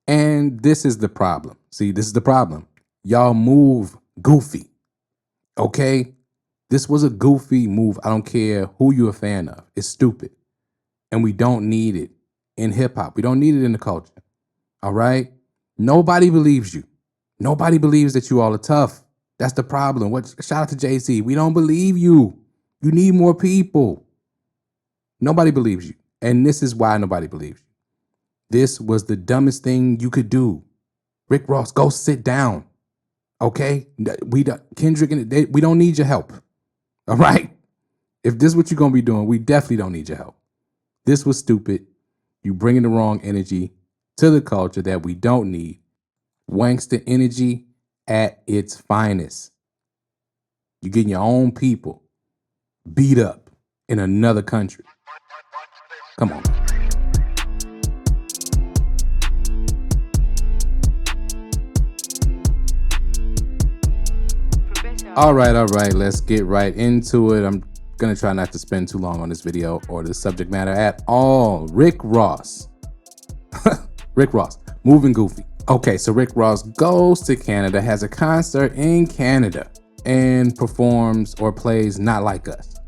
And this is the problem. See, this is the problem. Y'all move goofy, okay? This was a goofy move. I don't care who you're a fan of. It's stupid. And we don't need it in hip hop. We don't need it in the culture. All right? Nobody believes you. Nobody believes that you all are tough. That's the problem. Shout out to Jay-Z. We don't believe you. You need more people. Nobody believes you. And this is why nobody believes you. This was the dumbest thing you could do. Rick Ross, go sit down. Okay? Kendrick, we don't need your help. All right? If this is what you're going to be doing, we definitely don't need your help. This was stupid. You bringing the wrong energy to the culture that we don't need. Wankster energy at its finest. You're getting your own people beat up in another country. Come on. All right. Let's get right into it. I'm going to try not to spend too long on this video or the subject matter at all. Rick Ross. Rick Ross, moving goofy. Okay, so Rick Ross goes to Canada, has a concert in Canada, and performs or plays Not Like Us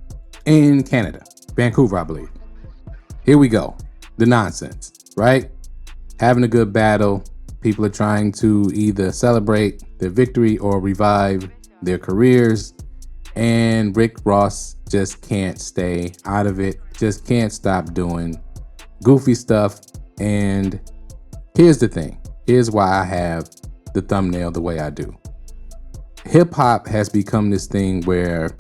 in Canada, Vancouver, I believe. Here we go. The nonsense, right? Having a good battle. People are trying to either celebrate their victory or revive their careers. And Rick Ross just can't stay out of it. Just can't stop doing goofy stuff. And here's the thing. Here's why I have the thumbnail the way I do. Hip hop has become this thing where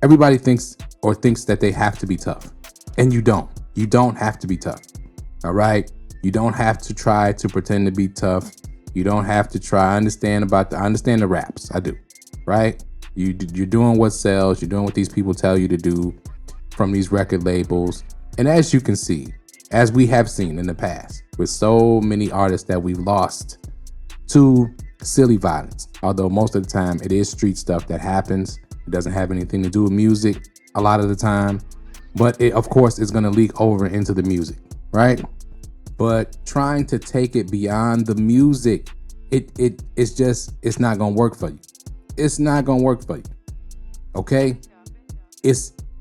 everybody thinks that they have to be tough. And you don't. You don't have to be tough. All right? You don't have to try to pretend to be tough. You don't have to try. I understand the raps. I do. Right? You're doing what sells. You're doing what these people tell you to do from these record labels. And as you can see, as we have seen in the past, with so many artists that we've lost to silly violence, although most of the time it is street stuff that happens. It doesn't have anything to do with music a lot of the time, but it, of course, is going to leak over into the music, right? But trying to take it beyond the music, it's not going to work for you. It's not going to work for you. Okay?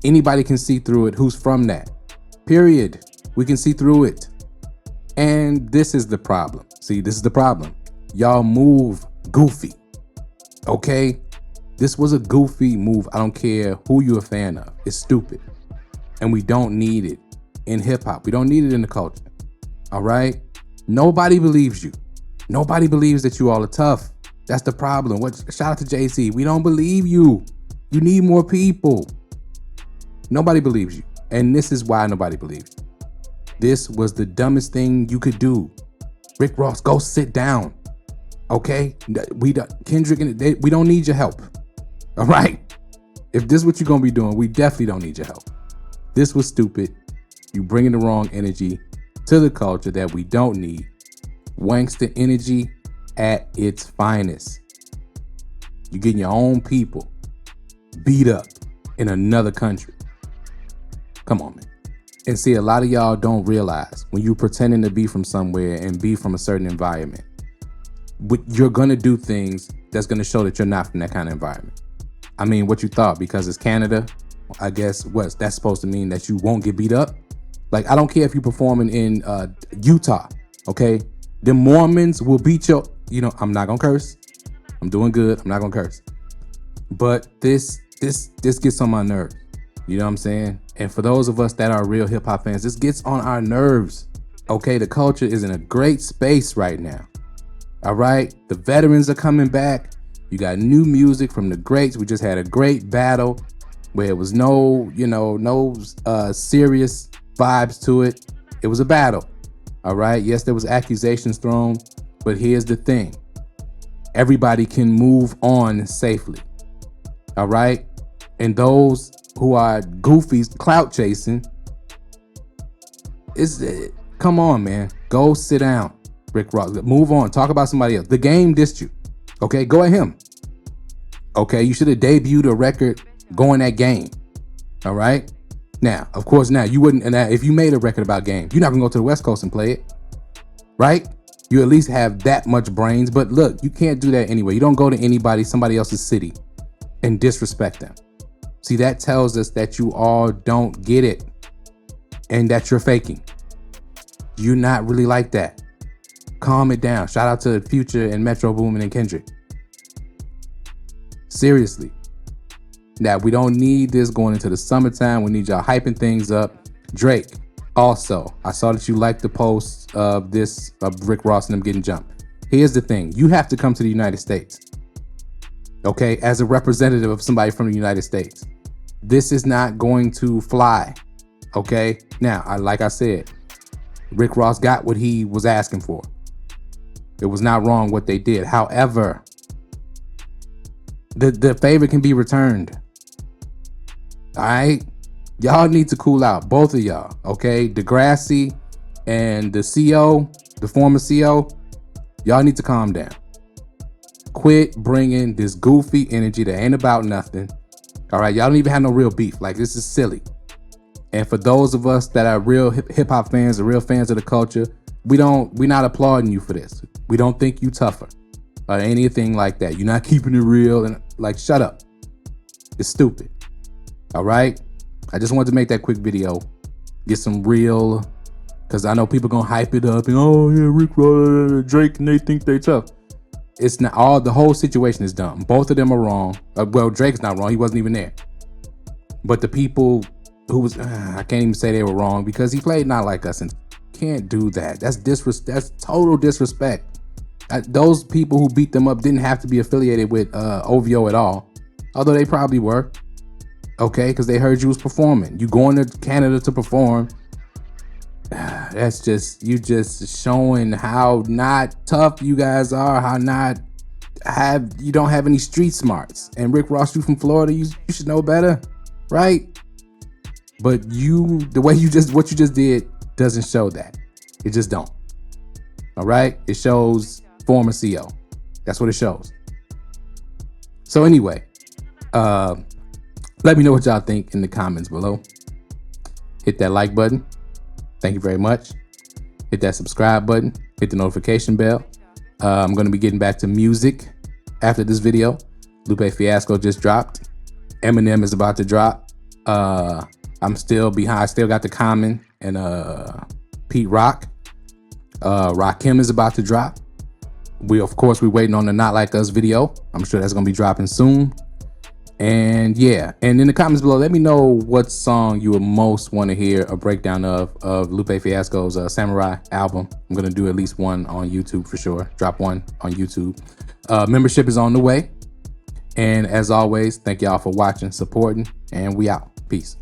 Anybody can see through it who's from that. Period. We can see through it. And this is the problem. See, this is the problem. Y'all move goofy. Okay? This was a goofy move. I don't care who you're a fan of. It's stupid. And we don't need it in hip hop. We don't need it in the culture. All right? Nobody believes you. Nobody believes that you all are tough. That's the problem. Shout out to Jay-Z. We don't believe you. You need more people. Nobody believes you. And this is why nobody believes you. This was the dumbest thing you could do. Rick Ross, go sit down. Okay? Kendrick, we don't need your help. All right? If this is what you're going to be doing, we definitely don't need your help. This was stupid. You bringing the wrong energy to the culture that we don't need. Wankster energy at its finest. You're getting your own people beat up in another country. Come on, man. And see, a lot of y'all don't realize when you're pretending to be from somewhere and be from a certain environment, you're going to do things that's going to show that you're not from that kind of environment. I mean, what you thought, because it's Canada, I guess that's supposed to mean that you won't get beat up? Like, I don't care if you're performing in Utah, okay? The Mormons will beat I'm not going to curse. I'm doing good. I'm not going to curse. But this gets on my nerves. You know what I'm saying? And for those of us that are real hip hop fans, this gets on our nerves. Okay, the culture is in a great space right now. All right, the veterans are coming back. You got new music from the greats. We just had a great battle where it was no serious vibes to it. It was a battle. All right, yes, there was accusations thrown, but here's the thing. Everybody can move on safely. All right, and those who are goofies, clout chasing, come on, man. Go sit down, Rick Ross. Move on. Talk about somebody else. The Game dissed you. Okay, go at him. Okay, you should have debuted a record going at Game. All right? Now, of course, you wouldn't, and if you made a record about Game, you're not gonna go to the West Coast and play it. Right? You at least have that much brains. But look, you can't do that anyway. You don't go to somebody else's city and disrespect them. See, that tells us that you all don't get it and that you're faking. You're not really like that. Calm it down. Shout out to Future and Metro Boomin and Kendrick. Seriously. Now, we don't need this going into the summertime. We need y'all hyping things up. Drake, also, I saw that you liked the post of this, of Rick Ross and them getting jumped. Here's the thing. You have to come to the United States. Okay? As a representative of somebody from the United States. This is not going to fly. Okay? Now, like I said, Rick Ross got what he was asking for. It was not wrong what they did. However, the favor can be returned. All right? Y'all need to cool out, both of y'all, okay? Degrassi and the CO, the former CO, y'all need to calm down. Quit bringing this goofy energy that ain't about nothing. All right? Y'all don't even have no real beef. Like, this is silly. And for those of us that are real hip hop fans, or real fans of the culture, we're not applauding you for this. We don't think you tougher or anything like that. You're not keeping it real, and like, shut up. It's stupid. All right? I just wanted to make that quick video, get some real, because I know people gonna hype it up and, oh yeah, Rick Ross, Drake, and they think they tough. It's not all. The whole situation is dumb. Both of them are wrong. Well, Drake's not wrong. He wasn't even there. But the people who was, I can't even say they were wrong because he played Not Like Us, and can't do that. That's total disrespect. Those people who beat them up didn't have to be affiliated with OVO at all, although they probably were. Okay, because they heard you was performing. You going to Canada to perform. That's just, you just showing how not tough you guys are, how you don't have any street smarts. And Rick Ross, you from Florida, you should know better, right? But what you just did doesn't show that. It just don't. All right? It shows former CO. That's what it shows. So anyway, let me know what y'all think in the comments below. Hit that like button. Thank you very much. Hit that subscribe button. Hit the notification bell. I'm going to be getting back to music after this video. Lupe Fiasco just dropped. Eminem is about to drop. I'm still behind. I still got the Common and Pete Rock. Rakim is about to drop. We're waiting on the Not Like Us video. I'm sure that's going to be dropping soon. And yeah, and in the comments below, let me know what song you would most want to hear a breakdown of Lupe Fiasco's Samurai album. I'm going to do at least one on YouTube for sure. Drop one on YouTube. Membership is on the way. And as always, thank y'all for watching, supporting, and we out. Peace.